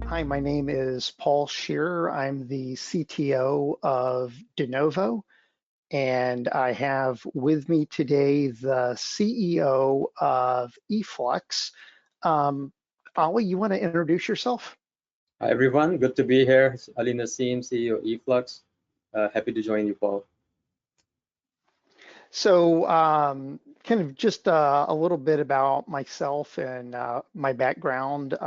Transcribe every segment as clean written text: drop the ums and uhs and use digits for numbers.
Hi, my name is Paul Scheer. I'm the CTO of DeNovo, and I have with me today the CEO of Ephlux. Ali, you want to introduce yourself? Hi everyone, good to be here. It's Alina Sim, CEO of Ephlux. Happy to join you, Paul. So, kind of just a little bit about myself and my background.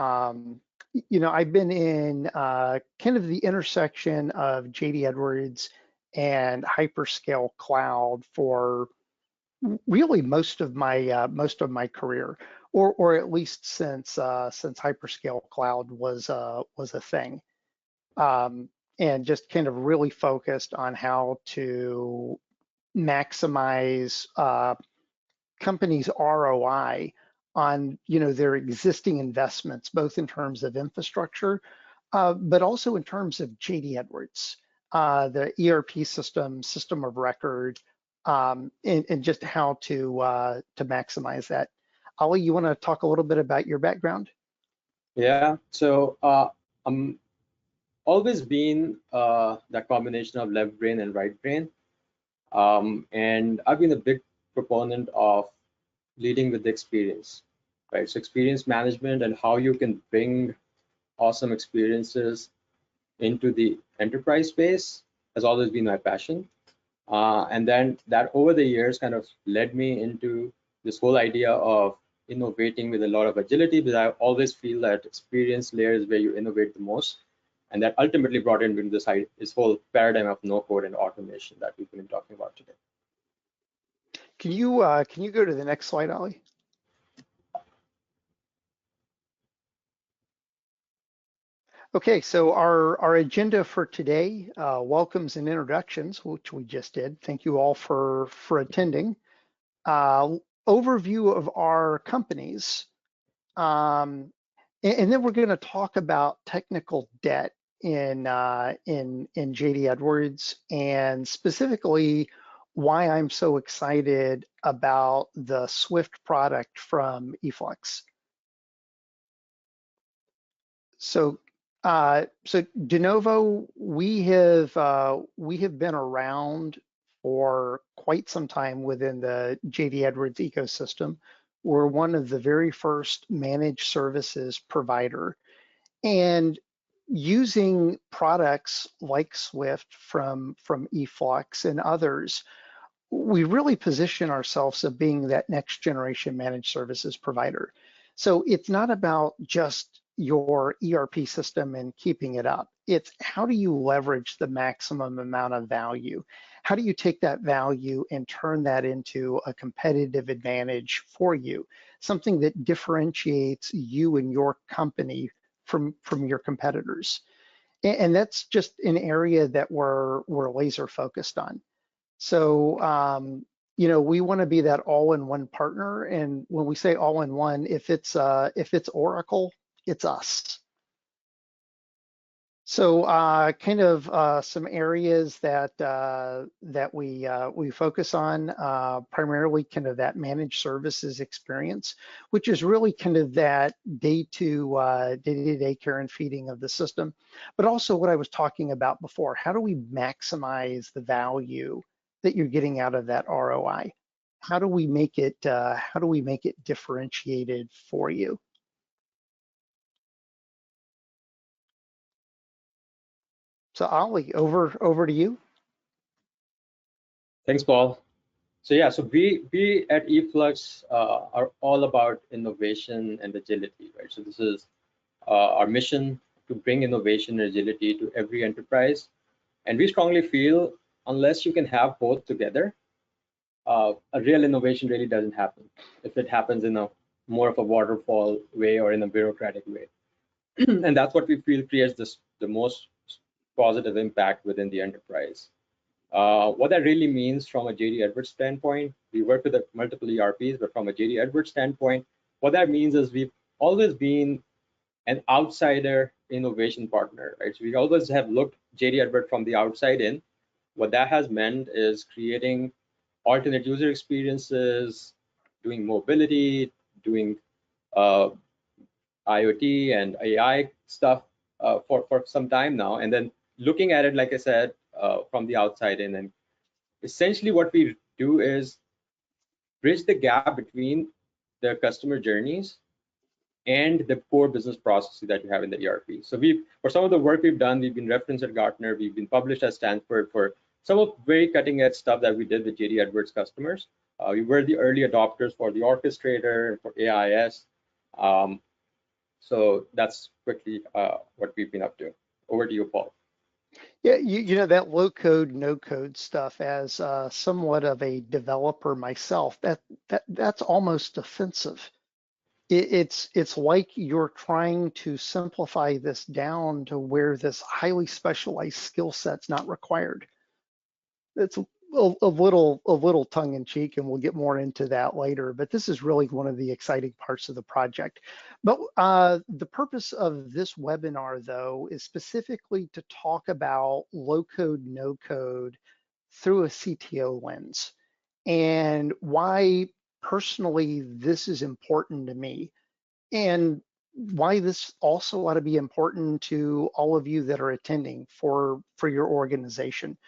I've been in kind of the intersection of JD Edwards and hyperscale cloud for really most of my career, or at least since hyperscale cloud was a thing, and just kind of really focused on how to maximize companies' ROI on their existing investments, both in terms of infrastructure, but also in terms of JD Edwards, the ERP system of record, and just how to maximize that. Ali, you want to talk a little bit about your background? Yeah, so I'm always been that combination of left brain and right brain. And I've been a big proponent of leading with the experience, right? So experience management and how you can bring awesome experiences into the enterprise space has always been my passion. And then that over the years kind of led me into this whole idea of innovating with a lot of agility, because I always feel that experience layer is where you innovate the most. And that ultimately brought into this whole paradigm of no code and automation that we've been talking about today. Can you go to the next slide, Ali? Okay, so our agenda for today, welcomes and introductions, which we just did. Thank you all for attending. Overview of our companies, and then we're going to talk about technical debt in JD Edwards, and specifically why I'm so excited about the Swift product from Ephlux. So DeNovo, we have been around for quite some time within the JD Edwards ecosystem. We're one of the very first managed services provider, and using products like Swift from Ephlux and others, we really position ourselves as being that next generation managed services provider. So it's not about just your ERP system and keeping it up. It's how do you leverage the maximum amount of value? How do you take that value and turn that into a competitive advantage for you? Something that differentiates you and your company from your competitors. And that's just an area that we're laser focused on. So, we want to be that all-in-one partner. And when we say all-in-one, if it's Oracle, it's us. So, kind of some areas that we focus on, primarily kind of that managed services experience, which is really kind of that day-to-day care and feeding of the system, but also what I was talking about before. How do we maximize the value that you're getting out of that ROI? How do we make it differentiated for you? So Ali, over to you. Thanks, Paul. So yeah, so we at Ephlux are all about innovation and agility, right? So this is our mission, to bring innovation and agility to every enterprise. And we strongly feel unless you can have both together, a real innovation really doesn't happen. If it happens in a more of a waterfall way or in a bureaucratic way. And that's what we feel creates the most positive impact within the enterprise. What that really means from a JD Edwards standpoint, we work with multiple ERPs, but from a JD Edwards standpoint, what that means is we've always been an outsider innovation partner, right? So we always have looked JD Edwards from the outside in. What that has meant is creating alternate user experiences, doing mobility, doing IoT and AI stuff for some time now, and then looking at it, like I said, from the outside in, and essentially what we do is bridge the gap between the customer journeys and the core business processes that you have in the ERP. So for some of the work we've done, we've been referenced at Gartner, we've been published at Stanford for some of very cutting edge stuff that we did with JD Edwards customers. We were the early adopters for the Orchestrator and for AIS. So that's quickly what we've been up to. Over to you, Paul. Yeah, you know that low code, no code stuff. As somewhat of a developer myself, that's almost offensive. It's like you're trying to simplify this down to where this highly specialized skill set's not required. It's a little tongue in cheek, and we'll get more into that later. But this is really one of the exciting parts of the project. But the purpose of this webinar, though, is specifically to talk about low code, no code through a CTO lens, and why personally this is important to me, and why this also ought to be important to all of you that are attending for your organization.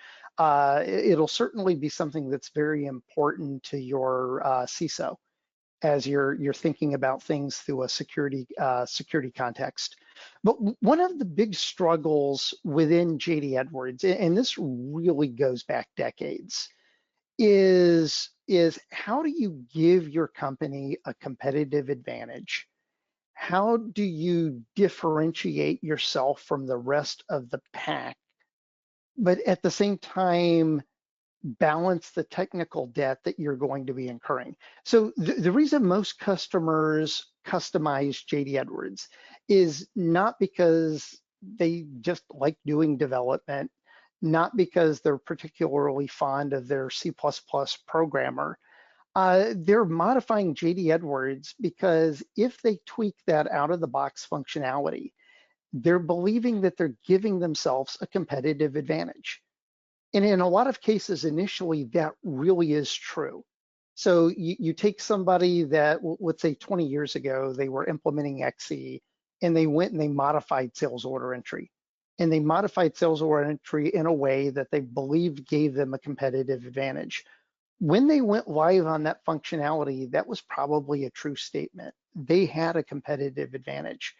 It'll certainly be something that's very important to your CISO as you're thinking about things through a security context. But one of the big struggles within JD Edwards, and this really goes back decades, is how do you give your company a competitive advantage? How do you differentiate yourself from the rest of the pack, but at the same time balance the technical debt that you're going to be incurring? So the reason most customers customize JD Edwards is not because they just like doing development, not because they're particularly fond of their C++ programmer. They're modifying JD Edwards because if they tweak that out of the box functionality, they're believing that they're giving themselves a competitive advantage. And in a lot of cases, initially, that really is true. So you take somebody that, let's say 20 years ago, they were implementing XE, and they went and they modified sales order entry. And they modified sales order entry in a way that they believed gave them a competitive advantage. When they went live on that functionality, that was probably a true statement. They had a competitive advantage.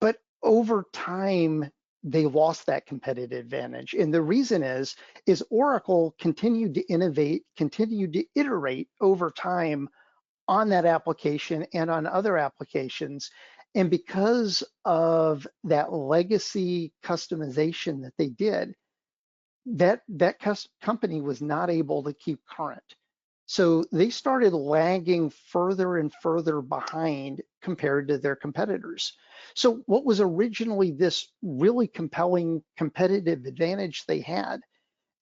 But over time, they lost that competitive advantage. And the reason is Oracle continued to innovate, continued to iterate over time on that application and on other applications. And because of that legacy customization that they did, that company was not able to keep current. So they started lagging further and further behind compared to their competitors. So what was originally this really compelling competitive advantage they had,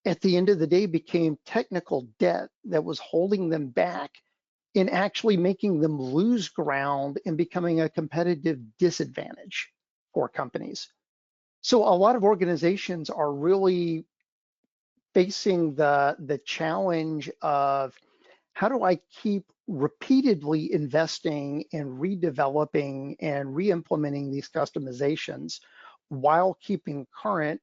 at the end of the day became technical debt that was holding them back in actually making them lose ground and becoming a competitive disadvantage for companies. So a lot of organizations are really facing the challenge of, how do I keep repeatedly investing and redeveloping and re-implementing these customizations while keeping current,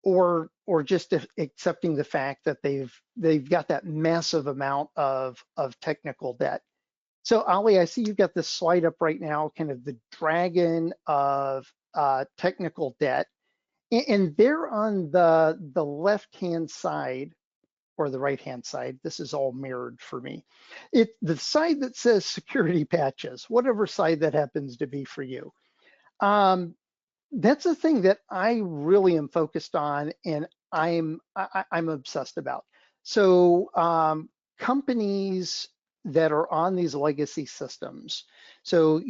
or just accepting the fact that they've got that massive amount of technical debt. So Ali, I see you've got this slide up right now, kind of the dragon of technical debt. And there on the left-hand side, or the right-hand side, this is all mirrored for me. The side that says security patches, whatever side that happens to be for you. That's a thing that I really am focused on, and I'm obsessed about. So companies that are on these legacy systems. So,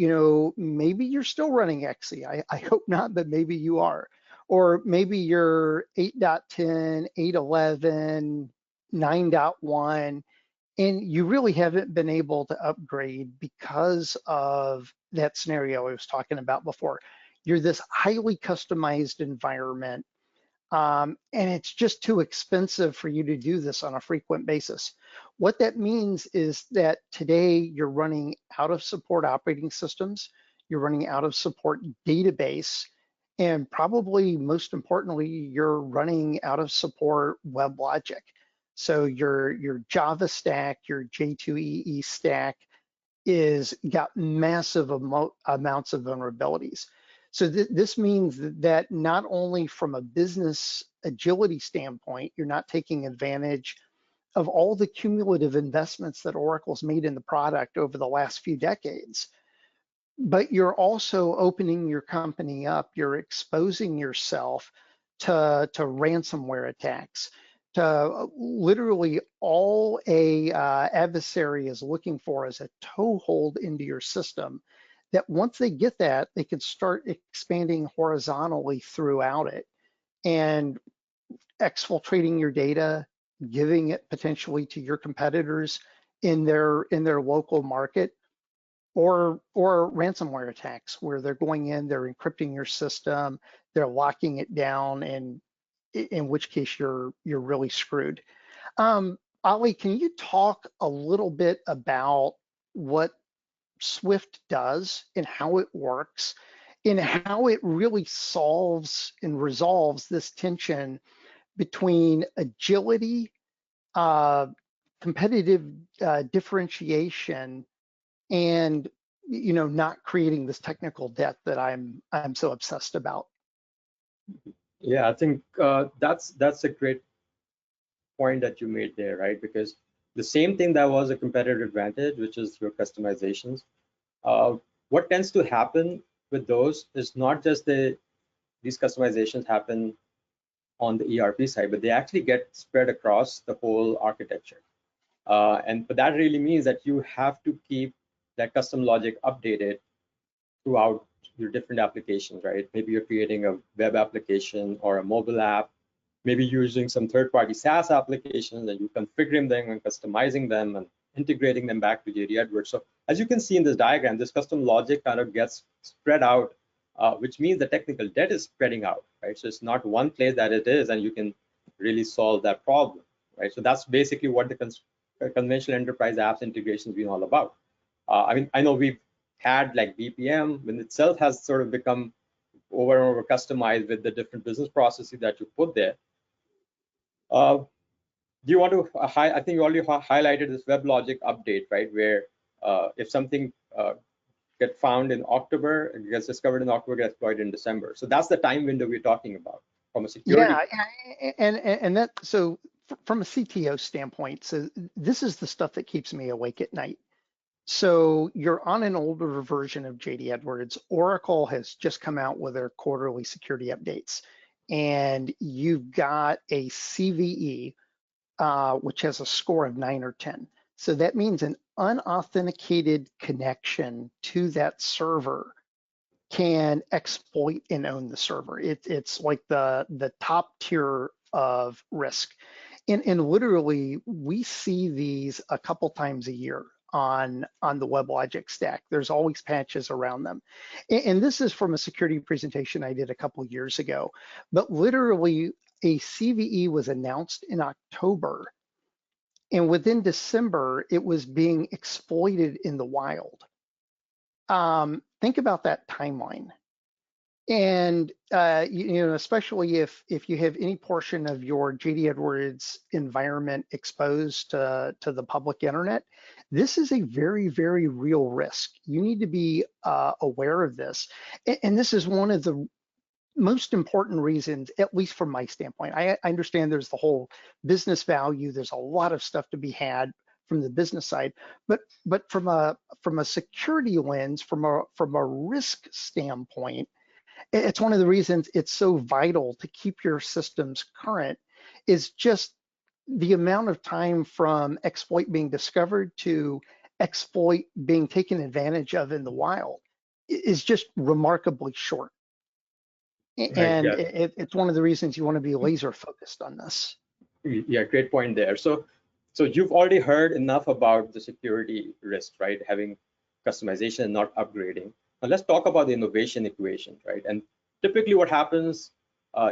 maybe you're still running XE. I hope not, but maybe you are. Or maybe you're 8.10, 8.11, 9.1, and you really haven't been able to upgrade because of that scenario I was talking about before. You're this highly customized environment, and it's just too expensive for you to do this on a frequent basis. What that means is that today you're running out of support operating systems, you're running out of support database, And probably most importantly, you're running out of support WebLogic. So your Java stack, your J2EE stack is got massive amounts of vulnerabilities. So this means that not only from a business agility standpoint, you're not taking advantage of all the cumulative investments that Oracle's made in the product over the last few decades, but you're also opening your company up, you're exposing yourself to ransomware attacks, to literally all a adversary is looking for is a toehold into your system, that once they get that, they can start expanding horizontally throughout it and exfiltrating your data, giving it potentially to your competitors in their local market, or ransomware attacks where they're going in, they're encrypting your system, they're locking it down, and in which case you're really screwed. Ali, can you talk a little bit about what Swift does and how it works and how it really solves and resolves this tension between agility, uh, competitive differentiation, and not creating this technical debt that I'm so obsessed about? Yeah, I think that's a great point that you made there, right? Because the same thing that was a competitive advantage, which is your customizations, uh, what tends to happen with those is not just these customizations happen on the ERP side, but they actually get spread across the whole architecture. But that really means that you have to keep that custom logic updated throughout your different applications, right? Maybe you're creating a web application or a mobile app, maybe using some third-party SaaS applications, and you configuring them and customizing them and integrating them back to JD Edwards. So as you can see in this diagram, this custom logic kind of gets spread out, which means the technical debt is spreading out, right? So it's not one place that it is, and you can really solve that problem, right? So that's basically what the conventional enterprise apps integration has been all about. I mean, I know we've had like BPM when itself has sort of become over and over customized with the different business processes that you put there. Do you want to I think you already highlighted this WebLogic update, right? Where if something gets found in October, it gets discovered in October, gets deployed in December. So that's the time window we're talking about from a security. Yeah, and that, so from a CTO standpoint, so this is the stuff that keeps me awake at night. So you're on an older version of JD Edwards. Oracle has just come out with their quarterly security updates, and you've got a CVE, which has a score of 9 or 10. So that means an unauthenticated connection to that server can exploit and own the server. It's like the top tier of risk. And literally, we see these a couple times a year on the WebLogic stack. There's always patches around them. And this is from a security presentation I did a couple years ago. But literally, a CVE was announced in October, and within December, it was being exploited in the wild. Think about that timeline. And especially if you have any portion of your JD Edwards environment exposed to the public internet, this is a very, very real risk. You need to be aware of this. And this is one of the most important reasons, at least from my standpoint. I understand there's the whole business value. There's a lot of stuff to be had from the business side, but from a security lens, from a risk standpoint, it's one of the reasons it's so vital to keep your systems current, is just the amount of time from exploit being discovered to exploit being taken advantage of in the wild is just remarkably short. Right. And Yeah. it's one of the reasons you want to be laser focused on this. Yeah. Great point there. So you've already heard enough about the security risk, right? Having customization and not upgrading. Now let's talk about the innovation equation, right? And typically what happens,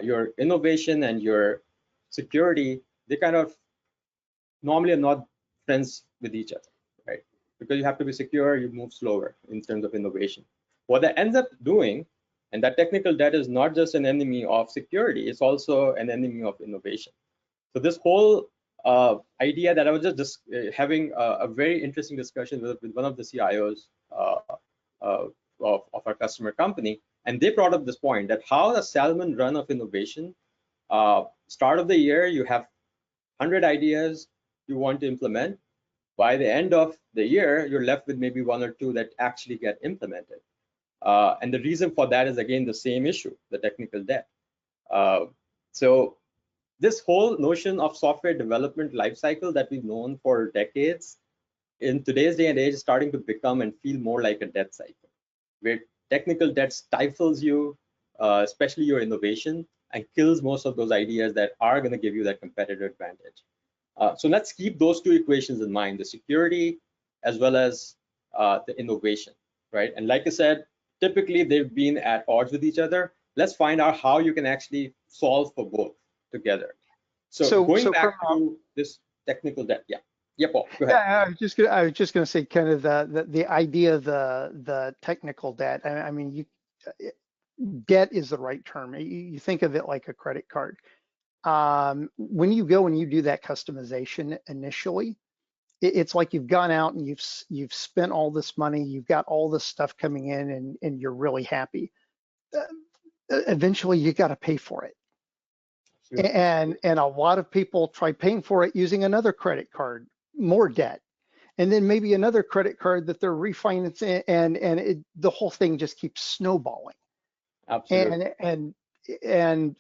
your innovation and your security, they kind of normally are not friends with each other, right? Because you have to be secure, you move slower in terms of innovation. What that ends up doing And that technical debt is not just an enemy of security, it's also an enemy of innovation. So this whole idea that I was just having a very interesting discussion with one of the CIOs of our customer company, and they brought up this point that how the salmon run of innovation, start of the year, you have 100 ideas you want to implement. By the end of the year, you're left with maybe 1 or 2 that actually get implemented. And the reason for that is, again, the same issue, the technical debt. So this whole notion of software development lifecycle that we've known for decades, in today's day and age, is starting to become and feel more like a debt cycle, where technical debt stifles you, especially your innovation, and kills most of those ideas that are going to give you that competitive advantage. So let's keep those 2 equations in mind, the security as well as the innovation, right? And like I said, typically they've been at odds with each other. Let's find out how you can actually solve for both together. So going back to this technical debt, yeah, Paul, go ahead. Yeah, I was just going to say kind of the idea of the technical debt. I mean, debt is the right term. You think of it like a credit card. When you go and you do that customization initially, it's like you've gone out and you've spent all this money, you've got all this stuff coming in, and you're really happy. Eventually, you got to pay for it. Sure. And a lot of people try paying for it using another credit card, more debt, and then maybe another credit card that they're refinancing, and the whole thing just keeps snowballing. Absolutely. And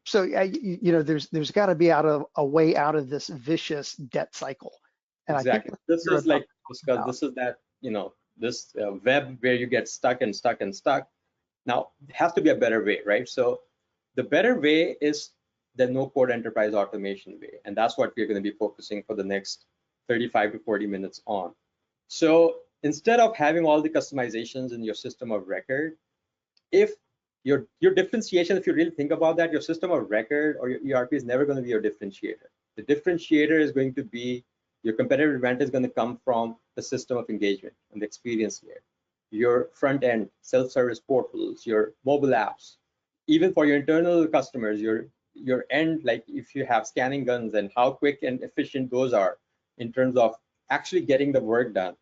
so you know, there's got to be a way out of this vicious debt cycle. And exactly. I think this is like discussed. This is that, you know, this web where you get stuck and stuck and stuck. Now, it has to be a better way, right? So the better way is the no-code enterprise automation way, and that's what we're going to be focusing for the next 35 to 40 minutes on. So instead of having all the customizations in your system of record, if your differentiation, if you really think about that, your system of record or your ERP is never going to be your differentiator. The differentiator is going to be your competitive advantage is going to come from the system of engagement and the experience layer, your front end self-service portals, your mobile apps, even for your internal customers, your end, like if you have scanning guns and how quick and efficient those are in terms of actually getting the work done.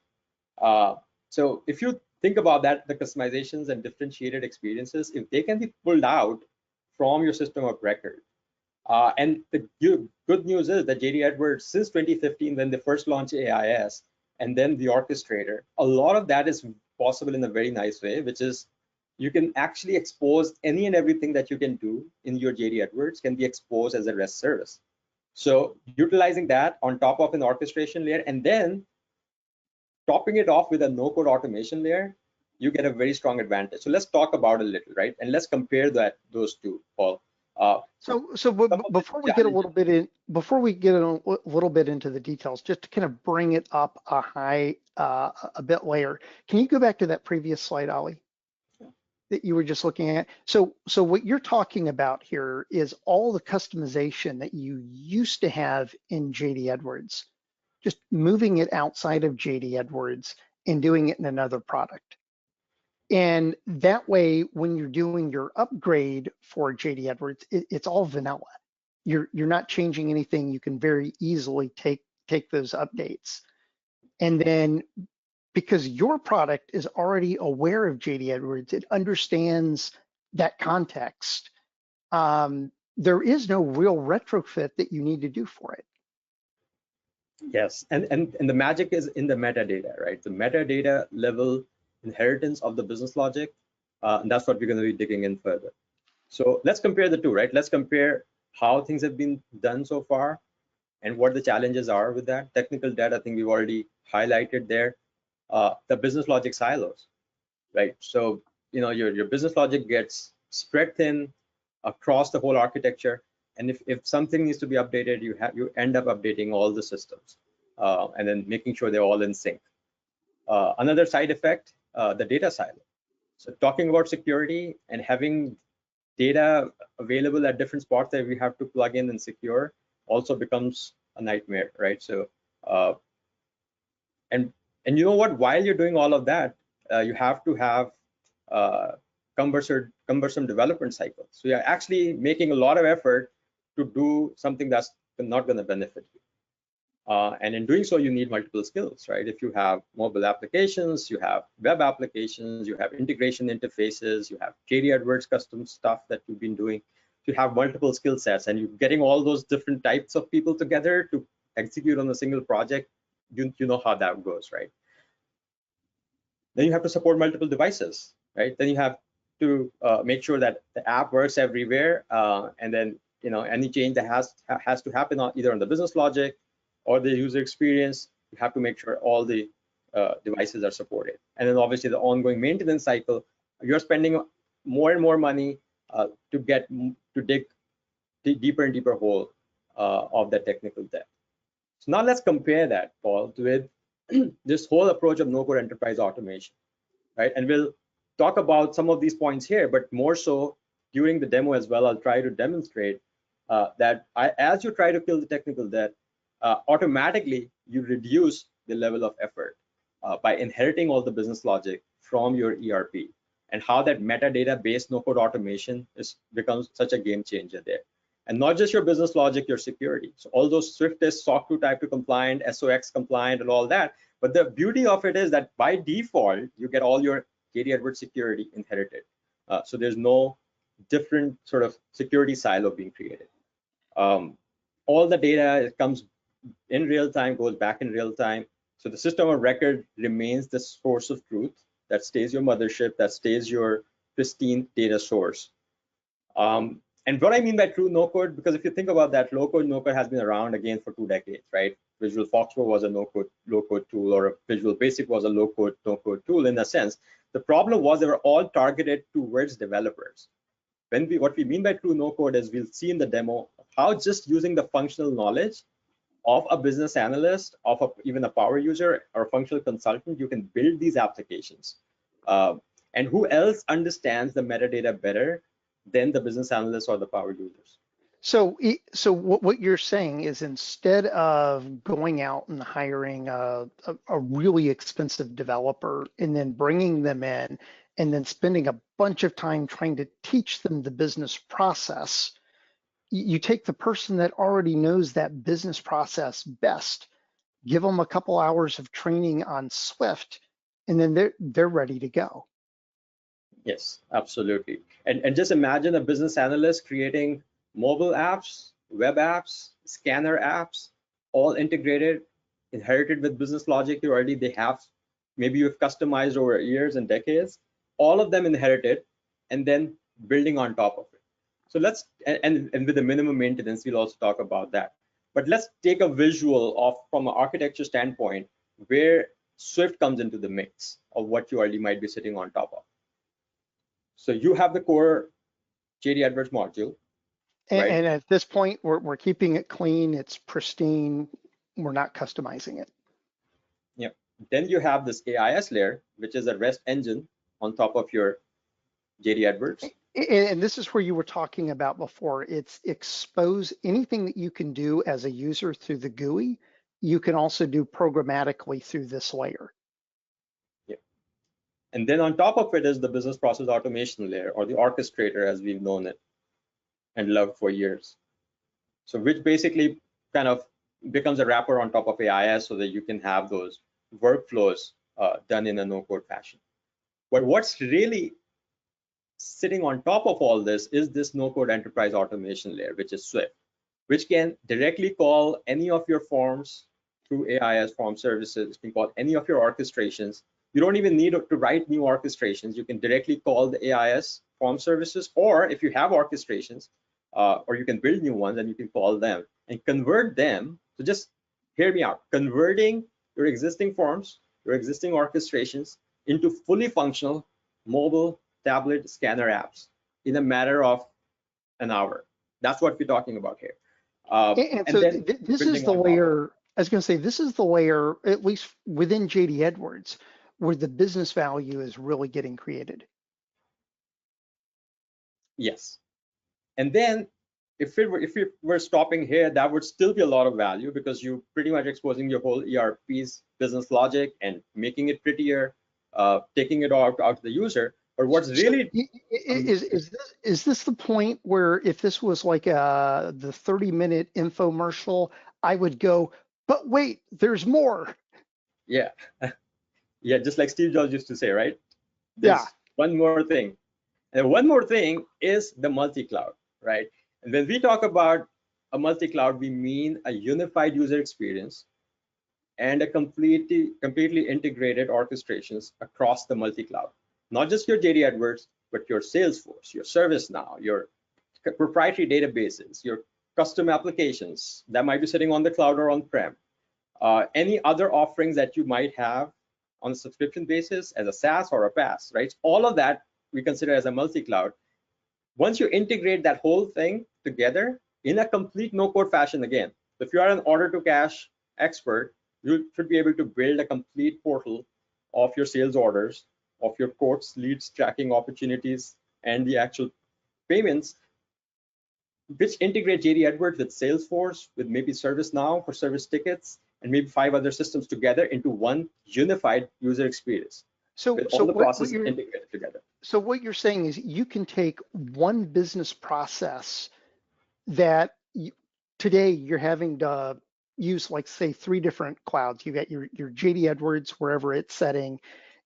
So if you think about that, the customizations and differentiated experiences, if they can be pulled out from your system of record, and the good news is that JD Edwards, since 2015, when they first launched AIS, and then the Orchestrator, a lot of that is possible in a very nice way, which is you can actually expose any and everything that you can do in your JD Edwards can be exposed as a REST service. So utilizing that on top of an orchestration layer and then topping it off with a no-code automation layer, you get a very strong advantage. So let's talk about it a little, right? And let's compare those 2, Paul. So before we get a little bit in, before we get a little bit into the details, just to kind of bring it up a bit later, can you go back to that previous slide, Ali, that you were just looking at? So what you're talking about here is all the customization that you used to have in JD Edwards, just moving it outside of JD Edwards and doing it in another product. And that way, when you're doing your upgrade for JD Edwards, it's all vanilla. You're not changing anything. You can very easily take those updates. And then because your product is already aware of JD Edwards, it understands that context. There is no real retrofit that you need to do for it. Yes, and the magic is in the metadata, right? The metadata level inheritance of the business logic, and that's what we're going to be digging in further. So let's compare the 2, right? Let's compare how things have been done so far and what the challenges are with that. Technical debt, I think we've already highlighted there. The business logic silos, right? So, you know, your business logic gets spread thin across the whole architecture. And if something needs to be updated, you end up updating all the systems and then making sure they're all in sync. Another side effect, the data silo. So talking about security and having data available at different spots that we have to plug in and secure also becomes a nightmare, right? So, and you know what, while you're doing all of that, you have to have cumbersome development cycle. So you're actually making a lot of effort to do something that's not going to benefit you. And in doing so, you need multiple skills, right? If you have mobile applications, you have web applications, you have integration interfaces, you have JD AdWords custom stuff that you've been doing, you have multiple skill sets, and you're getting all those different types of people together to execute on a single project. You know how that goes, right? Then you have to support multiple devices, right? Then you have to make sure that the app works everywhere, and then any change that has to happen either on the business logic or the user experience, you have to make sure all the devices are supported. And then obviously the ongoing maintenance cycle, you're spending more and more money to dig deeper and deeper hole of that technical debt. So now let's compare that, Paul, with this whole approach of no-code enterprise automation, right? And we'll talk about some of these points here, but more so during the demo as well, I'll try to demonstrate that as you try to kill the technical debt, automatically you reduce the level of effort by inheriting all the business logic from your ERP, and how that metadata-based no-code automation becomes such a game changer there. And not just your business logic, your security. So all those Swift is SOC 2 Type 2 compliant, SOX compliant, and all that. But the beauty of it is that by default, you get all your JD AdWords security inherited. So there's no different sort of security silo being created. All the data, it comes in real time, goes back in real time. So the system of record remains the source of truth that stays your mothership, that stays your pristine data source. And what I mean by true no-code, because if you think about that, low-code, no-code has been around again for 2 decades, right? Visual Foxtrot was a no-code, low-code tool, or a Visual Basic was a low-code, no-code tool in a sense. The problem was they were all targeted towards developers. What we mean by true no-code is, we'll see in the demo how just using the functional knowledge of a business analyst, of even a power user or a functional consultant, you can build these applications. And who else understands the metadata better than the business analysts or the power users? So what you're saying is, instead of going out and hiring a really expensive developer and then bringing them in and then spending a bunch of time trying to teach them the business process, you take the person that already knows that business process best, give them a couple hours of training on Swift, and then they're ready to go. Yes, absolutely. And just imagine a business analyst creating mobile apps, web apps, scanner apps, all integrated, inherited with business logic they have. Maybe you've customized over years and decades, all of them inherited, and then building on top of it. So let's, and with the minimum maintenance, we'll also talk about that. But let's take a visual of, from an architecture standpoint, where Swift comes into the mix of what you already might be sitting on top of. So you have the core JD AdWords module. Right? And at this point, we're keeping it clean, it's pristine, we're not customizing it. Yeah. Then you have this AIS layer, which is a REST engine on top of your JD AdWords. And this is where you were talking about before. It's expose anything that you can do as a user through the GUI, you can also do programmatically through this layer. Yeah. And then on top of it is the business process automation layer, or the orchestrator as we've known it and loved for years. So which basically kind of becomes a wrapper on top of AIS so that you can have those workflows done in a no-code fashion. But what's really sitting on top of all this is this no-code enterprise automation layer, which is Swift, which can directly call any of your forms through AIS form services. It can call any of your orchestrations. You don't even need to write new orchestrations. You can directly call the AIS form services, or if you have orchestrations, or you can build new ones and you can call them and convert them. So just hear me out. Converting your existing forms, your existing orchestrations into fully functional mobile tablet scanner apps in a matter of an hour. That's what we're talking about here. And so this is the layer, I was going to say, this is the layer, at least within JD Edwards, where the business value is really getting created. Yes. And then if we were stopping here, that would still be a lot of value, because you're pretty much exposing your whole ERP's business logic and making it prettier, taking it out to the user. But what's So really is this the point where if this was like the 30-minute infomercial, I would go, but wait, there's more. yeah, yeah, just like Steve Jobs used to say, right? Yeah. There's one more thing. And one more thing is the multi-cloud, right? And when we talk about a multi-cloud, we mean a unified user experience and a completely integrated orchestrations across the multi-cloud. Not just your JD Edwards, but your Salesforce, your ServiceNow, your proprietary databases, your custom applications that might be sitting on the cloud or on-prem, any other offerings that you might have on a subscription basis as a SaaS or a PaaS, right? All of that we consider as a multi-cloud. Once you integrate that whole thing together in a complete no-code fashion again, if you are an order-to-cash expert, you should be able to build a complete portal of your sales orders, of your quotes, leads, tracking opportunities, and the actual payments, which integrate JD Edwards with Salesforce, with maybe ServiceNow for service tickets, and maybe 5 other systems together into one unified user experience So with so all the what processes you're integrated together. so what you're saying is you can take one business process that today you're having to use, like, say, 3 different clouds. You've got your JD Edwards wherever it's setting,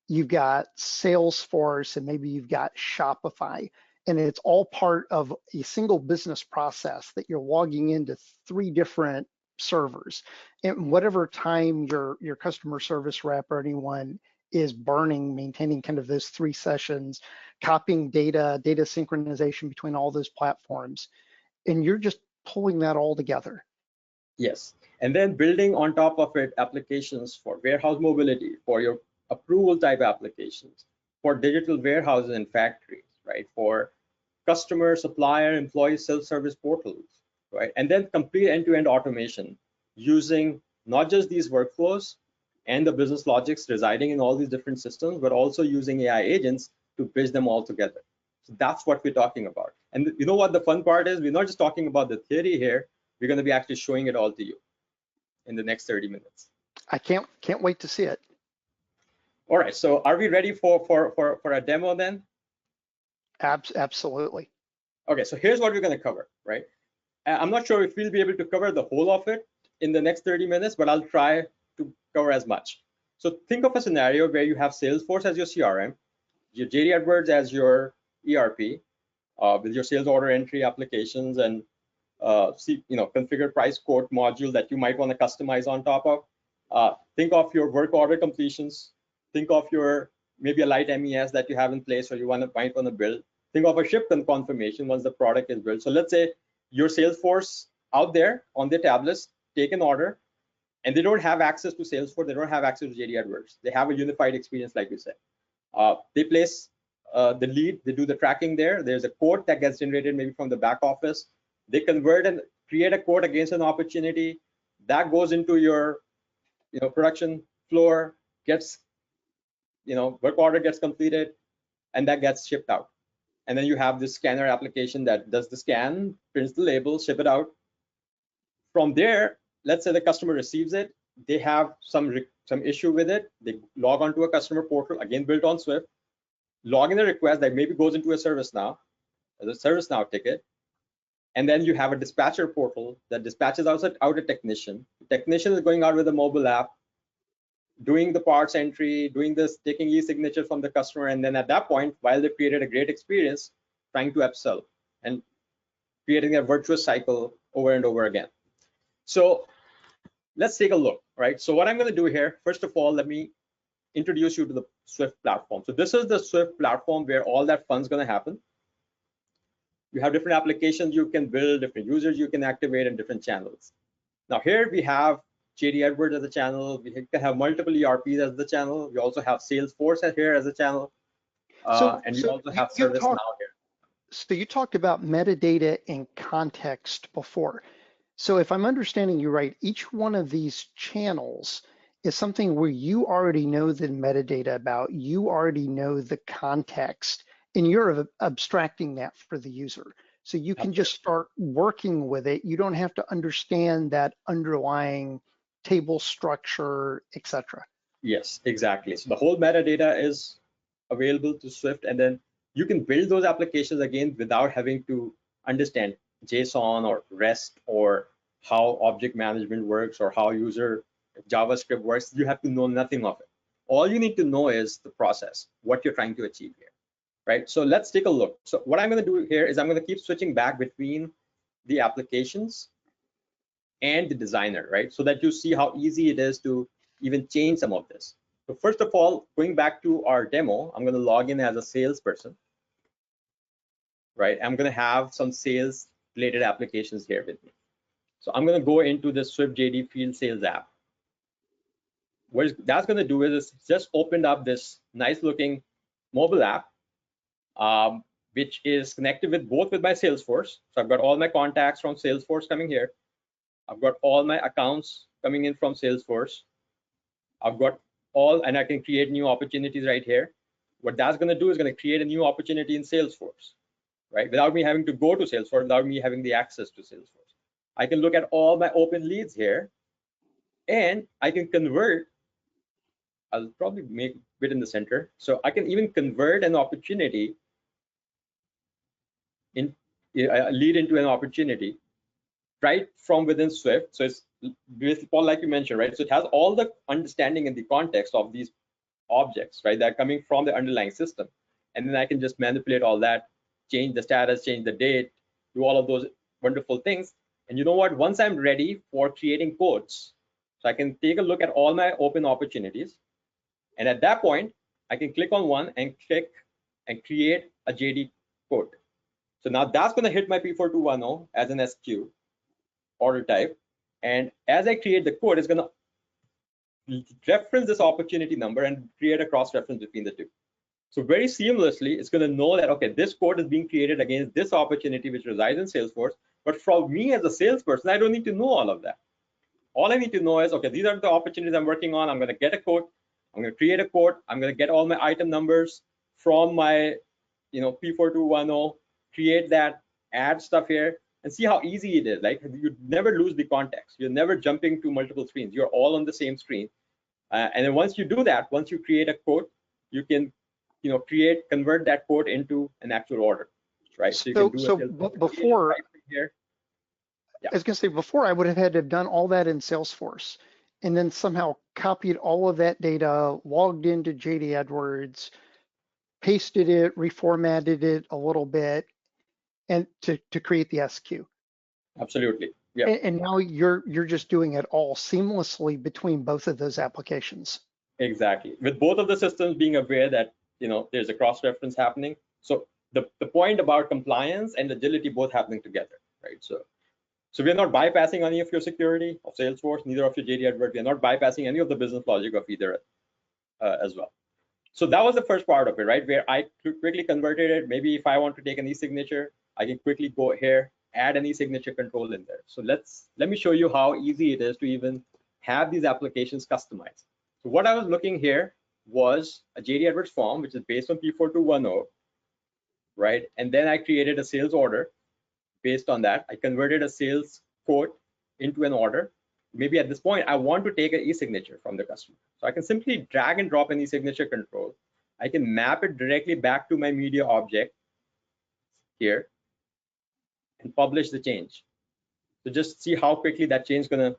you've got Salesforce, and maybe you've got Shopify, and it's all part of a single business process that you're logging into 3 different servers. And whatever time your customer service rep or anyone is burning, maintaining kind of those 3 sessions, copying data synchronization between all those platforms, and you're just pulling that all together. Yes, and then building on top of it applications for warehouse mobility, for your approval type applications, for digital warehouses and factories, right? For customer, supplier, employee self-service portals, right? And then complete end-to-end automation using not just these workflows and the business logics residing in all these different systems, but also using AI agents to bridge them all together. So that's what we're talking about. And you know what the fun part is? We're not just talking about the theory here, we're going to be actually showing it all to you in the next 30 minutes. I can't wait to see it. All right, so are we ready for a demo then? Absolutely. Okay, so here's what we're going to cover, right? I'm not sure if we'll be able to cover the whole of it in the next 30 minutes, but I'll try to cover as much. So think of a scenario where you have Salesforce as your CRM, your JD Edwards as your ERP, with your sales order entry applications and configure price quote module that you might want to customize on top of. Think of your work order completions. Think of your maybe a light MES that you have in place or you might want to build. Think of a ship confirmation once the product is built. So let's say your Salesforce out there on their tablets take an order and they don't have access to Salesforce, they don't have access to JD Edwards. They have a unified experience, like you said. They place the lead, they do the tracking there. There's a quote that gets generated maybe from the back office. They convert and create a quote against an opportunity that goes into your production floor, gets work order gets completed, and that gets shipped out. And then you have this scanner application that does the scan, prints the label, ship it out. From there, let's say the customer receives it, they have some issue with it, they log onto a customer portal, again built on Swift, log in a request that maybe goes into a ServiceNow as a ServiceNow ticket, and then you have a dispatcher portal that dispatches out a technician. The technician is going out with a mobile app, doing the parts entry, doing this, taking e-signature from the customer, and then at that point, while they created a great experience, trying to upsell and creating a virtuous cycle over and over again. So let's take a look, right? So what I'm going to do here, first of all, let me introduce you to the Swift platform. So this is the Swift platform where all that fun's going to happen. You have different applications you can build, different users you can activate, and different channels. Now here we have JD Edwards as a channel. We can have multiple ERPs as the channel. We also have Salesforce here as a channel. And we also have ServiceNow here. So you talked about metadata and context before. So if I'm understanding you right, each one of these channels is something where you already know the metadata about, you already know the context, and you're abstracting that for the user. So you can just start working with it. You don't have to understand that underlying table structure, etc. Yes, exactly. So the whole metadata is available to Swift, and then you can build those applications again without having to understand JSON or REST or how object management works or how user JavaScript works. You have to know nothing of it. All you need to know is the process, what you're trying to achieve here, right? So let's take a look. So what I'm going to do here is I'm going to keep switching back between the applications and the designer, right? So that you see how easy it is to even change some of this. So first of all, going back to our demo, I'm going to log in as a salesperson, right? I'm going to have some sales related applications here with me. So I'm going to go into the Swift JD Field Sales app. What that's going to do is it's just opened up this nice looking mobile app, which is connected with both with my Salesforce. So I've got all my contacts from Salesforce coming here. I've got all my accounts coming in from Salesforce. I've got all, and I can create new opportunities right here. What that's going to do is going to create a new opportunity in Salesforce, right? Without me having to go to Salesforce, without me having the access to Salesforce. I can look at all my open leads here, and I can convert. I'll probably make it in the center. So I can even convert an opportunity in a lead into an opportunity right from within Swift. So it's basically, Paul, like you mentioned, right? So it has all the understanding and the context of these objects, right? That are coming from the underlying system. And then I can just manipulate all that, change the status, change the date, do all of those wonderful things. And you know what? Once I'm ready for creating codes, so I can take a look at all my open opportunities. And at that point, I can click on one and click and create a JD code. So now that's going to hit my P4210 as an SQ order type. And as I create the code, it's going to reference this opportunity number and create a cross reference between the two. So very seamlessly, it's going to know that, okay, this code is being created against this opportunity which resides in Salesforce. But for me as a salesperson, I don't need to know all of that. All I need to know is, okay, these are the opportunities I'm working on. I'm going to get a code. I'm going to create a code. I'm going to get all my item numbers from my, P4210, create that, add stuff here, and see how easy it is. Like, you never lose the context. You're never jumping to multiple screens. You're all on the same screen. And then once you do that, once you create a code, you can, convert that code into an actual order, right? So you can do it before. Right here. Yeah. I was going to say, before I would have had to have done all that in Salesforce and then somehow copied all of that data, logged into JD Edwards, pasted it, reformatted it a little bit, and to create the SQ. Absolutely. Yeah. And now you're just doing it all seamlessly between both of those applications. Exactly. With both of the systems being aware that there's a cross-reference happening. So the point about compliance and agility both happening together, right? So we're not bypassing any of your security of Salesforce, neither of your JD Edwards. We're not bypassing any of the business logic of either as well. So that was the first part of it, right? Where I quickly converted it. Maybe if I want to take an e-signature, I can quickly go here, add an e-signature control in there. So let me show you how easy it is to even have these applications customized. So what I was looking here was a JD Edwards form, which is based on P4210, right? And then I created a sales order based on that. I converted a sales quote into an order. Maybe at this point, I want to take an e-signature from the customer. So I can simply drag and drop an e-signature control. I can map it directly back to my media object here and publish the change. So just see how quickly that change is going to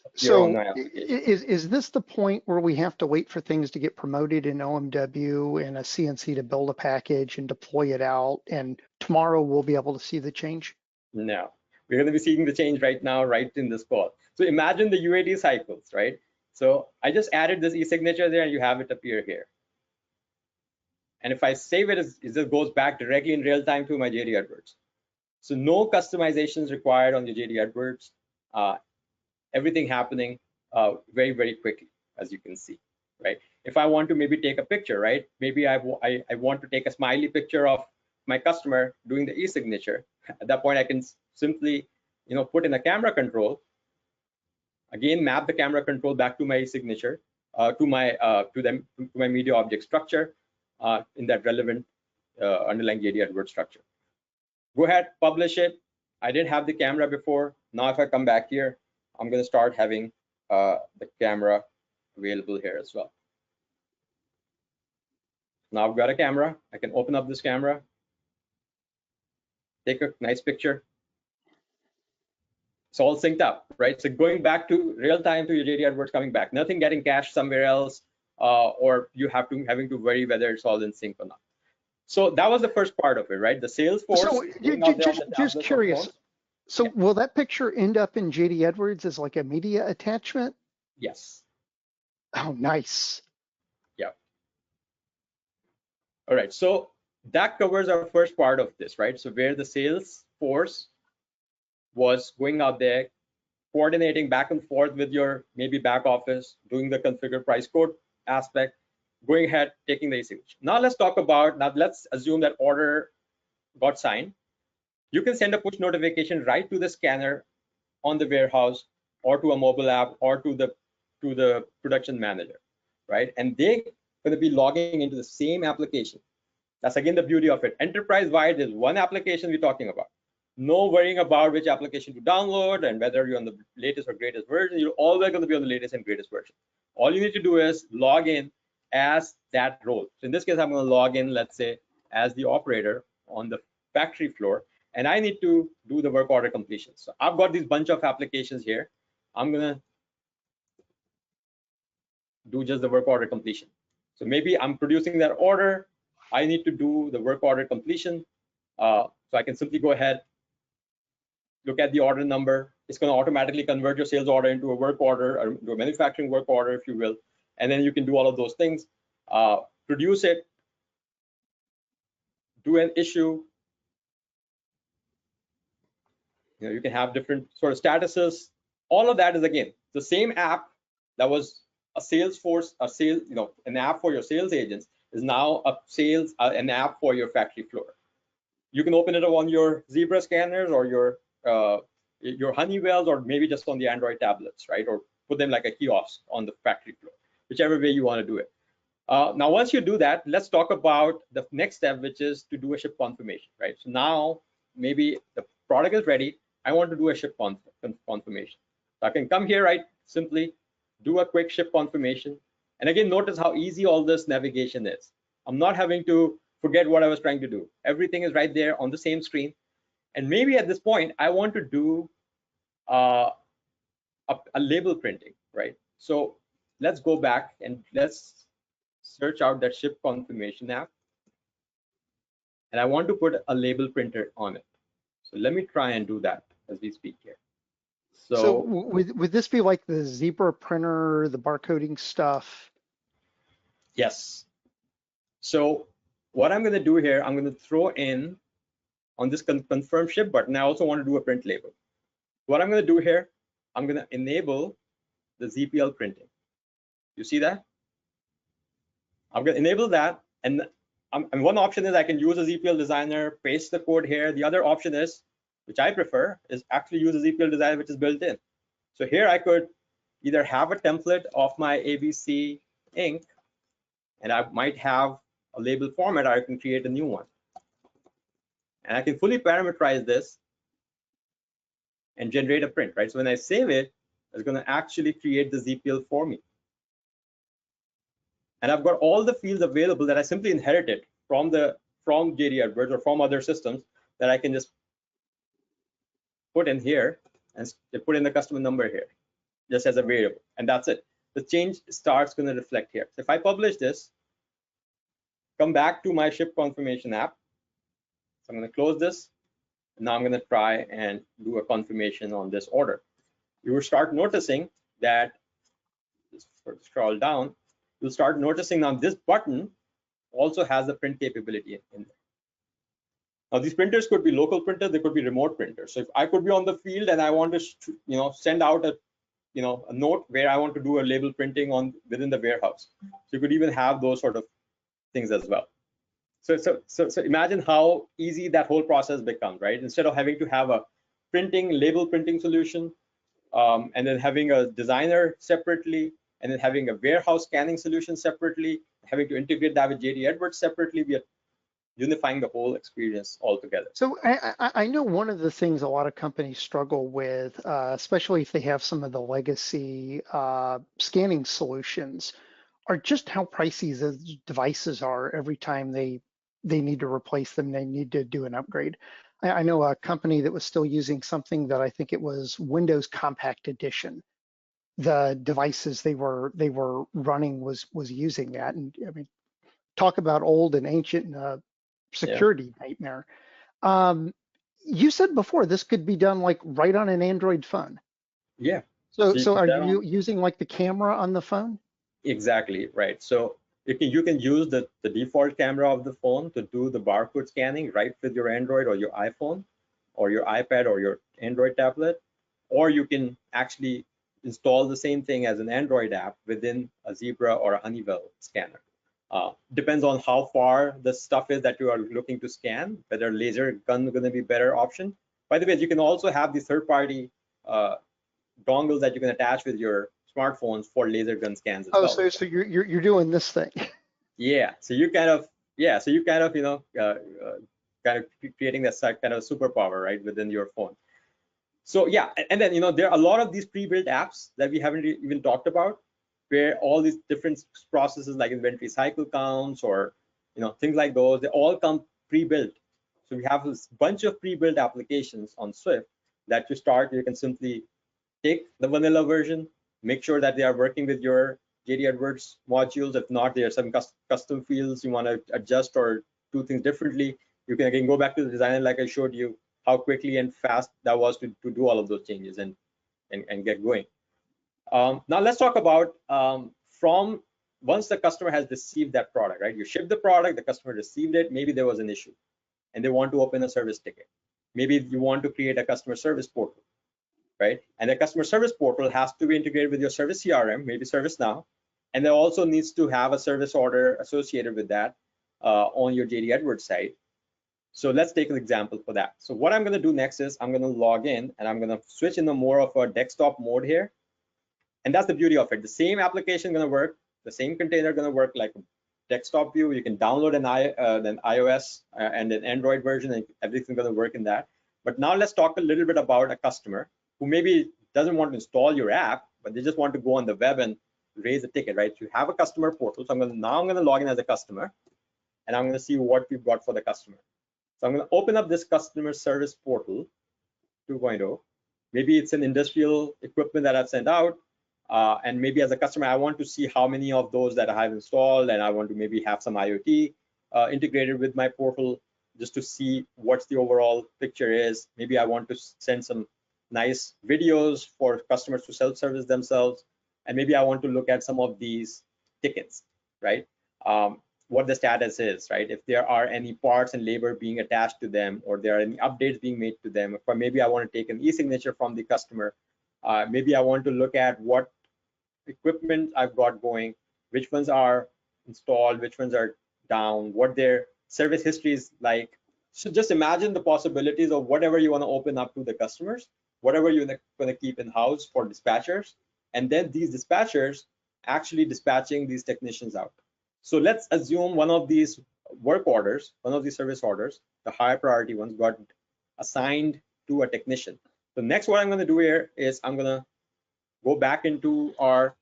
appear on my application. Is this the point where we have to wait for things to get promoted in OMW and a CNC to build a package and deploy it out, and tomorrow we'll be able to see the change? No, we're going to be seeing the change right now, right in this call. So imagine the UAT cycles, right? So I just added this e-signature there and you have it appear here. And if I save it, it just goes back directly in real time to my JD Edwards. So no customizations required on the JD Edwards. Everything happening very, very quickly, as you can see, right? If I want to maybe take a picture, right? Maybe I want to take a smiley picture of my customer doing the e-signature. At that point, I can simply, put in a camera control. Again, map the camera control back to my signature, to my media object structure in that relevant underlying JD Edwards structure. Go ahead, publish it. I didn't have the camera before. Now, if I come back here, I'm going to start having the camera available here as well. Now I've got a camera. I can open up this camera, take a nice picture. It's all synced up, right? So going back to real time to your JD AdWords coming back, nothing getting cached somewhere else, or you having to worry whether it's all in sync or not. So that was the first part of it, right? The sales force So going out there on the just tablets or curious. phones. So Yeah. will that picture end up in JD Edwards as like a media attachment? Yes. Oh, nice. Yeah. All right. So that covers our first part of this, right? So where the sales force was going out there, coordinating back and forth with your maybe back office, doing the configure price quote aspect, going ahead, taking the ACH. Now let's assume that order got signed. You can send a push notification right to the scanner on the warehouse or to a mobile app or to the production manager, right? And they're going to be logging into the same application. That's again the beauty of it. Enterprise-wide is one application we're talking about. No worrying about which application to download and whether you're on the latest or greatest version. You're always going to be on the latest and greatest version. All you need to do is log in as that role. So in this case, I'm going to log in, let's say, as the operator on the factory floor, and I need to do the work order completion. So I've got this bunch of applications here. I'm going to do just the work order completion. So maybe I'm producing that order. I need to do the work order completion. So I can simply go ahead, look at the order number. It's going to automatically convert your sales order into a work order or into a manufacturing work order, if you will. And then you can do all of those things, produce it, do an issue. You can have different sort of statuses. All of that is again the same app that was a Salesforce, an app for your sales agents is now an app for your factory floor. You can open it on your Zebra scanners or your Honeywells, or maybe just on the Android tablets, right? Or put them like a kiosk on the factory floor, whichever way you want to do it. Now, once you do that, let's talk about the next step, which is to do a ship confirmation, right? So now maybe the product is ready. I want to do a ship confirmation. So I can come here, right? Simply do a quick ship confirmation. And again, notice how easy all this navigation is. I'm not having to forget what I was trying to do. Everything is right there on the same screen. And maybe at this point, I want to do a label printing, right? So let's go back and let's search out that ship confirmation app. And I want to put a label printer on it. So let me try and do that as we speak here. So So would this be like the Zebra printer, the barcoding stuff? yes. So what I'm going to do here, I'm going to throw in on this confirm ship button. I also want to do a print label. What I'm going to do here, I'm going to enable the ZPL printing. You see that? I'm going to enable that. And one option is I can use a ZPL designer, paste the code here. The other option is, which I prefer, is actually use a ZPL designer, which is built in. So here I could either have a template of my ABC ink, and I might have a label format, or I can create a new one. And I can fully parameterize this and generate a print, right? So when I save it, it's going to actually create the ZPL for me. And I've got all the fields available that I simply inherited from JD AdWords or from other systems that I can just put in here and put in the customer number here, just as a variable, and that's it. The change starts going to reflect here. So if I publish this, come back to my ship confirmation app. So I'm going to close this. And now I'm going to try and do a confirmation on this order. You will start noticing that, just scroll down, you'll start noticing now this button also has a print capability in there. Now these printers could be local printers, they could be remote printers. So if I could be on the field and I want to send out a note where I want to do a label printing within the warehouse. So you could even have those sort of things as well. So imagine how easy that whole process becomes, right? Instead of having to have a label printing solution, and then having a designer separately, and then having a warehouse scanning solution separately, having to integrate that with JD Edwards separately, we are unifying the whole experience altogether. So I know one of the things a lot of companies struggle with, especially if they have some of the legacy scanning solutions, are just how pricey those devices are every time they need to replace them, they need to do an upgrade. I know a company that was still using something that I think it was Windows Compact Edition. The devices they were running was using that, and I mean, talk about old and ancient and a Yeah, security nightmare. Um, you said before this could be done like right on an Android phone. yeah. So So you so put are that on. you using like the camera on the phone? Exactly, right. So you can use the default camera of the phone to do the barcode scanning right with your Android or your iPhone or your iPad or your Android tablet, or you can actually install the same thing as an Android app within a Zebra or a Honeywell scanner. Depends on how far the stuff is that you are looking to scan, whether laser gun is going to be better option. By the way, you can also have the third-party uh, dongles that you can attach with your smartphones for laser gun scans as Oh, well. so you're doing this thing. Yeah, so you kind of kind of creating that kind of superpower right within your phone. So yeah, and then there are a lot of these pre-built apps that we haven't even talked about, where all these different processes like inventory cycle counts or things like those, they all come pre-built. So we have this bunch of pre-built applications on Swift that you can simply take the vanilla version, make sure that they are working with your JD Edwards modules. If not, there are some custom fields you want to adjust or do things differently. You can again go back to the designer like I showed you, how quickly and fast that was to do all of those changes and get going. Now let's talk about from once the customer has received that product, right? You ship the product, the customer received it, maybe there was an issue and they want to open a service ticket. Maybe you want to create a customer service portal, right? And the customer service portal has to be integrated with your service CRM, maybe ServiceNow, and there also needs to have a service order associated with that on your JD Edwards site. So let's take an example for that. So what I'm going to do next is I'm going to log in and I'm going to switch into more of a desktop mode here. And that's the beauty of it. The same application going to work, the same container going to work like a desktop view. You can download an iOS and an Android version, and everything's going to work in that. But now let's talk a little bit about a customer who maybe doesn't want to install your app, but they just want to go on the web and raise a ticket, right? You have a customer portal. So I'm going to log in as a customer, and I'm going to see what we've got for the customer. So I'm going to open up this customer service portal 2.0. Maybe it's an industrial equipment that I've sent out. And maybe as a customer, I want to see how many of those that I have installed, and I want to maybe have some IoT integrated with my portal just to see what's the overall picture is. Maybe I want to send some nice videos for customers to self-service themselves. And maybe I want to look at some of these tickets, right? What the status is, right? If there are any parts and labor being attached to them, or there are any updates being made to them, or maybe I want to take an e-signature from the customer. Maybe I want to look at what equipment I've got going, which ones are installed, which ones are down, what their service history is like. So just imagine the possibilities of whatever you want to open up to the customers, whatever you're going to keep in-house for dispatchers, and then these dispatchers actually dispatching these technicians out. So let's assume one of these work orders, one of these service orders, the higher priority ones, got assigned to a technician. So next, what I'm going to do here is I'm going to go back into our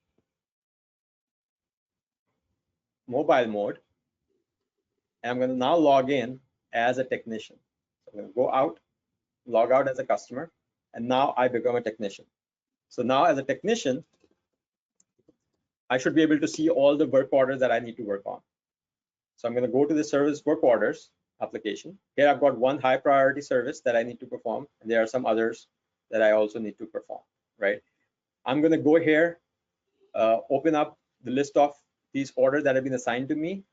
mobile mode, and I'm going to now log in as a technician. So I'm going to go out, log out as a customer, and now I become a technician. So now as a technician, I should be able to see all the work orders that I need to work on. So I'm going to go to the service work orders application. Here I've got one high priority service that I need to perform, and there are some others that I also need to perform, right? I'm going to go here, open up the list of these orders that have been assigned to me.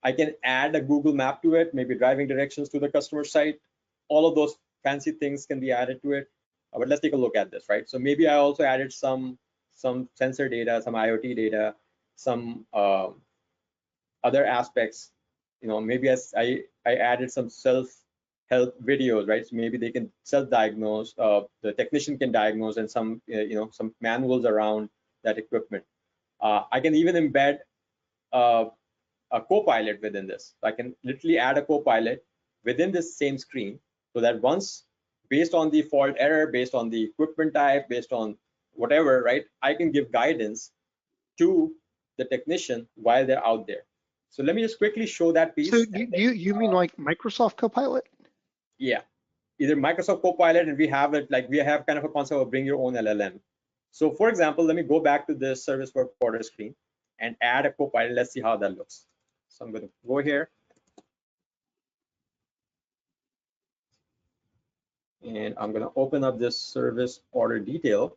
I can add a Google map to it, maybe driving directions to the customer site. All of those fancy things can be added to it. But let's take a look at this, right? So maybe I also added some sensor data, some IoT data, some other aspects. Maybe as I added some self-help videos, right? So maybe they can self-diagnose. The technician can diagnose, and some some manuals around that equipment. I can even embed a Copilot within this. So I can literally add a Copilot within this same screen, so that once, based on the fault error, based on the equipment type, based on whatever, right, I can give guidance to the technician while they're out there. So let me just quickly show that So piece. you mean like Microsoft Copilot? Yeah, either Microsoft Copilot, and we have it like we have kind of a concept of bring your own LLM. So for example, let me go back to this service work order screen and add a Copilot. Let's see how that looks. So I'm going to go here, and I'm going to open up this service order detail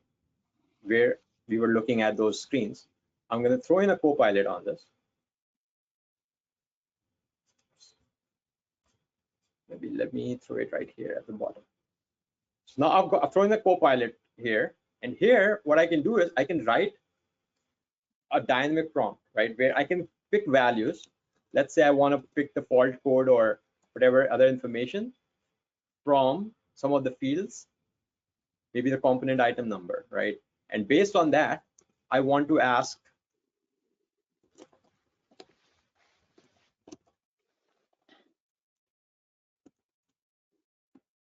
where we were looking at those screens. I'm going to throw in a Copilot on this. Maybe let me throw it right here at the bottom. So now I've thrown the Copilot here, and here what I can do is I can write a dynamic prompt, right, where I can pick values. Let's say I want to pick the fault code or whatever other information from some of the fields, maybe the component item number, right? And based on that, I want to ask,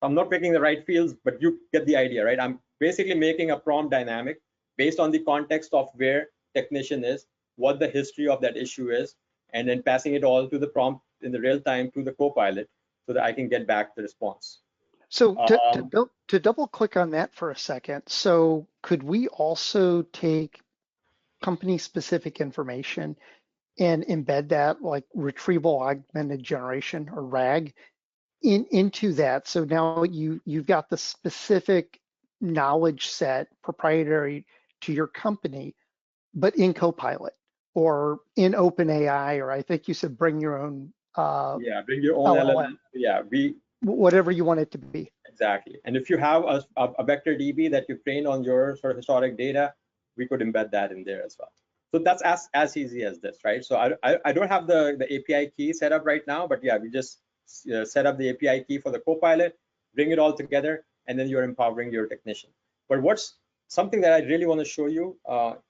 I'm not picking the right fields, but you get the idea, right? I'm basically making a prompt dynamic based on the context of where technician is, what the history of that issue is, and then passing it all to the prompt in the real time to the Copilot so that I can get back the response. So to double click on that for a second, so could we also take company specific information and embed that like retrieval augmented generation or RAG into that? So now you've got the specific knowledge set proprietary to your company, but in Copilot or in OpenAI, or I think you said bring your own Yeah, bring your own LLM, LLM. Yeah, whatever you want it to be. exactly. And if you have a vector DB that you trained on your sort of historic data, we could embed that in there as well. So that's as easy as this, right? So I don't have the API key set up right now, but yeah, we just set up the API key for the Copilot, bring it all together, and then you're empowering your technician. But what's something that I really want to show you,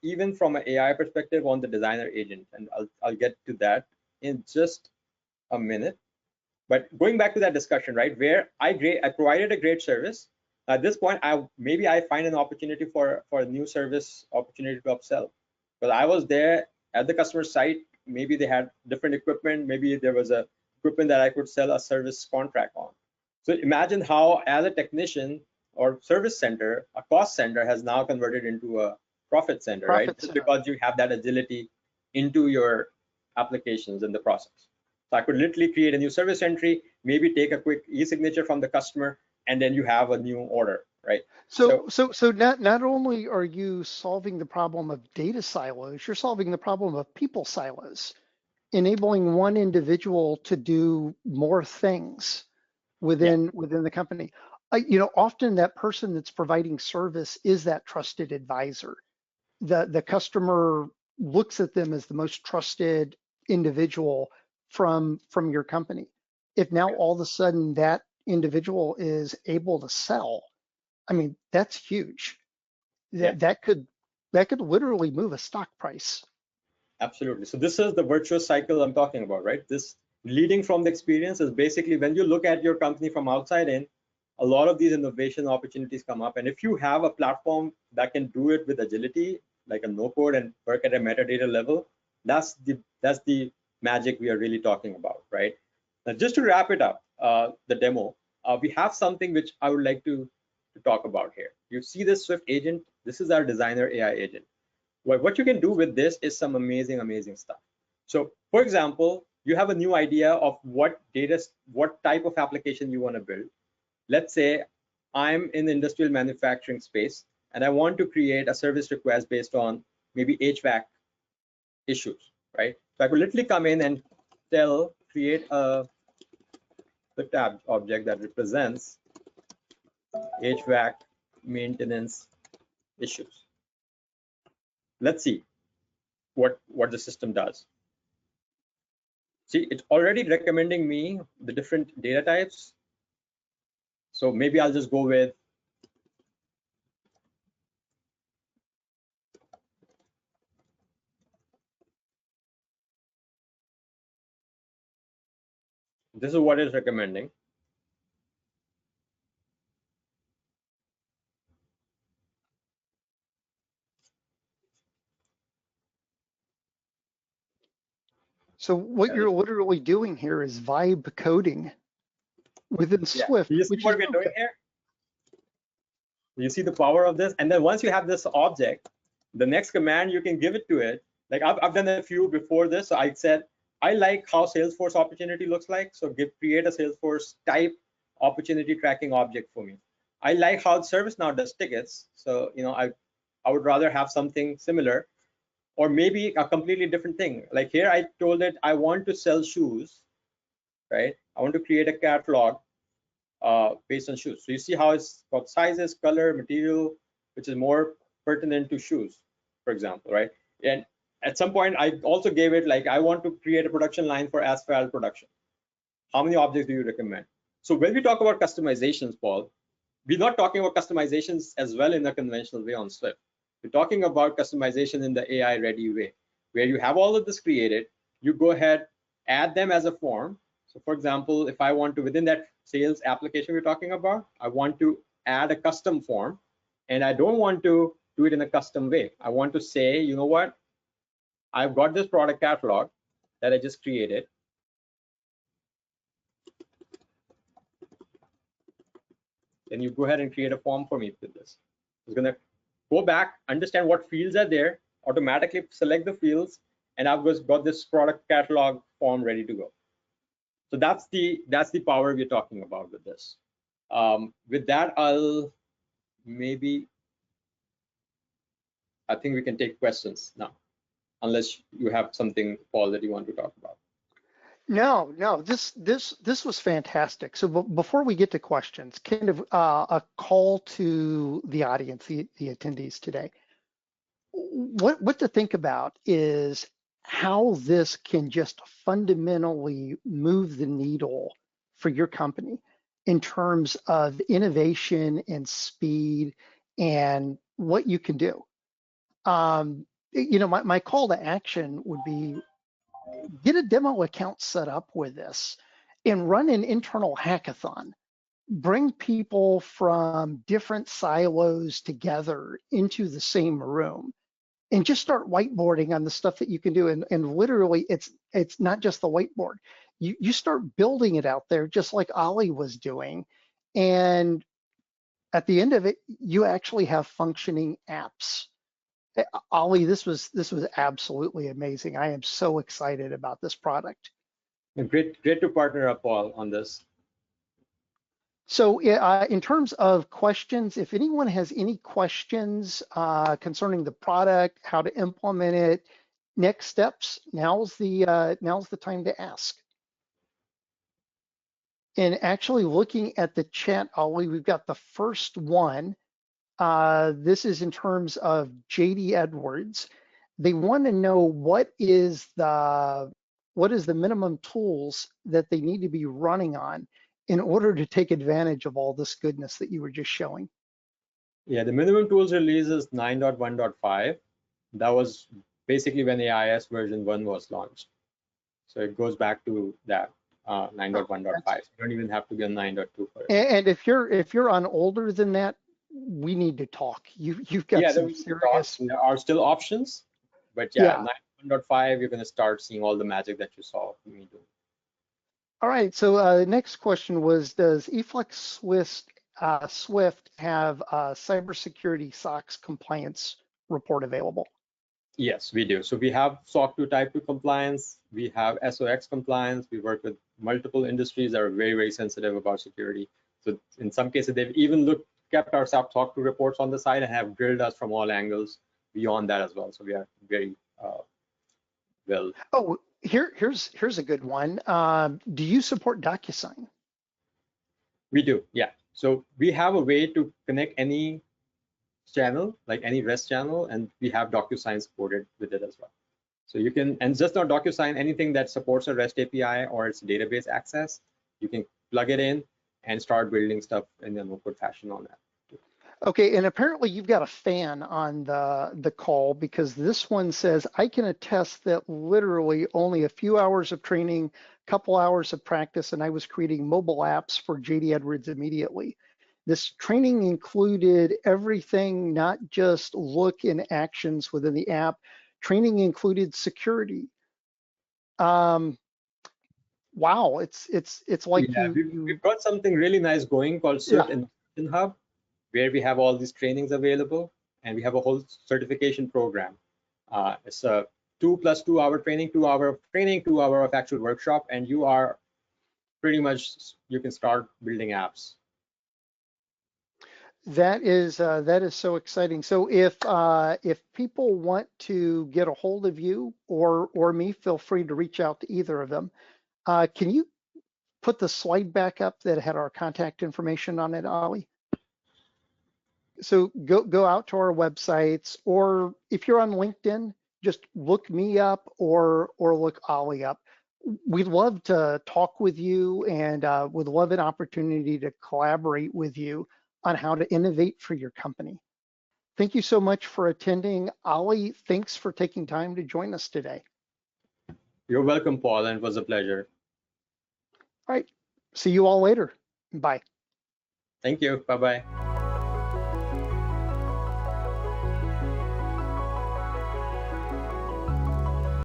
even from an AI perspective on the designer agent, and I'll get to that in just a minute. But going back to that discussion, right, where I provided a great service. At this point, maybe I find an opportunity for a new service opportunity to upsell. But I was there at the customer site. Maybe they had different equipment. Maybe there was a equipment that I could sell a service contract on. So imagine how, as a technician or service center, a cost center has now converted into a profit center, right? Profit Just center. because you have that agility into your applications in the process. So I could literally create a new service entry, maybe take a quick e-signature from the customer, and then you have a new order, right? So not only are you solving the problem of data silos, you're solving the problem of people silos, enabling one individual to do more things Yeah, within the company. Often that person that's providing service is that trusted advisor. The customer looks at them as the most trusted individual from your company. If now all of a sudden that individual is able to sell, I mean, that's huge. yeah. That could literally move a stock price. Absolutely. So this is the virtuous cycle I'm talking about, right? This leading from the experience is basically when you look at your company from outside in, a lot of these innovation opportunities come up. And if you have a platform that can do it with agility, like a no code and work at a metadata level, that's the magic we are really talking about, right? Now, just to wrap it up, the demo, we have something which I would like to talk about here. You see this Swift agent. This is our designer AI agent. What you can do with this is some amazing stuff. So for example, you have a new idea of what type of application you want to build. Let's say I'm in the industrial manufacturing space and I want to create a service request based on maybe HVAC issues, right? So I could literally come in and create the tab object that represents HVAC maintenance issues. Let's see what the system does. See, it's already recommending me the different data types. So maybe I'll just go with this is what it's recommending. So what Yeah. you're literally doing here is vibe coding within Yeah. Swift, Do you see which is what we're doing okay. here? You see the power of this? And then once you have this object, the next command you can give it to it. Like I've done a few before this. So I said, I like how Salesforce opportunity looks like. So create a Salesforce type opportunity tracking object for me. I like how ServiceNow does tickets. So, I would rather have something similar, or maybe a completely different thing. Like here, I told it I want to sell shoes, right? I want to create a catalog based on shoes. So you see how it's got sizes, color, material, which is more pertinent to shoes, for example, right? And at some point, I also gave it like, I want to create a production line for asphalt production. How many objects do you recommend? So when we talk about customizations, Paul, we're not talking about customizations as well in a conventional way on Swift. We're talking about customization in the AI ready way, where you have all of this created, you go ahead, add them as a form. So for example, if I want to, within that sales application we're talking about, I want to add a custom form, and I don't want to do it in a custom way. I want to say, you know what, I've got this product catalog that I just created. Then you go ahead and create a form for me with this. It's gonna go back, understand what fields are there, automatically select the fields, and I've just got this product catalog form ready to go. So that's the power we're talking about with this. With that, I think we can take questions now, unless you have something, Paul, that you want to talk about. No, this was fantastic. So before we get to questions, kind of a call to the audience, the attendees today. What to think about is how this can just fundamentally move the needle for your company in terms of innovation and speed and what you can do. My call to action would be get a demo account set up with this and run an internal hackathon. Bring people from different silos together into the same room and just start whiteboarding on the stuff that you can do. And literally, it's not just the whiteboard. You start building it out there, just like Ollie was doing. And at the end of it, you actually have functioning apps. Ollie, this was absolutely amazing. I am so excited about this product. And great to partner up, Paul, on this. So in terms of questions, if anyone has any questions concerning the product, how to implement it, next steps, now's the time to ask. And actually looking at the chat, Ollie, we've got the first one. This is in terms of JD Edwards. They want to know what is the minimum tools that they need to be running on in order to take advantage of all this goodness that you were just showing. Yeah, the minimum tools release is 9.1.5. That was basically when AIS version 1 was launched. So it goes back to that 9.1.5. You don't even have to be on 9.2 for it. And if you're on older than that, we need to talk. You've got Yeah, some serious. there are still options, but yeah, Yeah. 9.1.5, you're going to start seeing all the magic that you saw me do. All right. So the next question was, does Ephlux Swift have cybersecurity SOX compliance report available? Yes, we do. So we have SOC 2 Type 2 compliance. We have SOX compliance. We work with multiple industries that are very sensitive about security. So in some cases, they've even kept our SOC 2 reports on the side and have drilled us from all angles beyond that as well. So we are very well. Oh, here's a good one. Do you support DocuSign? We do, yeah. So we have a way to connect any channel, like any REST channel, and we have DocuSign supported with it as well. So you can, and just not DocuSign, anything that supports a REST API or its database access, you can plug it in and start building stuff in a no-code fashion on that. Okay, and apparently you've got a fan on the call, because this one says, I can attest that literally only a few hours of training, couple hours of practice, and I was creating mobile apps for JD Edwards immediately. This training included everything, not just look and actions within the app. Training included security, Wow, it's like Yeah, we've got something really nice going called yeah. Cert Innovation Hub, where we have all these trainings available, and we have a whole certification program. It's a 2 + 2 hour training, 2 hour of training, 2 hour of actual workshop, and you are pretty much, you can start building apps. That is so exciting. So if people want to get a hold of you or me, feel free to reach out to either of them. Can you put the slide back up that had our contact information on it, Ali? So go out to our websites, or if you're on LinkedIn, just look me up or look Ali up. We'd love to talk with you and would love an opportunity to collaborate with you on how to innovate for your company. Thank you so much for attending. Ali, thanks for taking time to join us today. You're welcome, Paul, and it was a pleasure. All right, see you all later. Bye. Thank you. Bye-bye.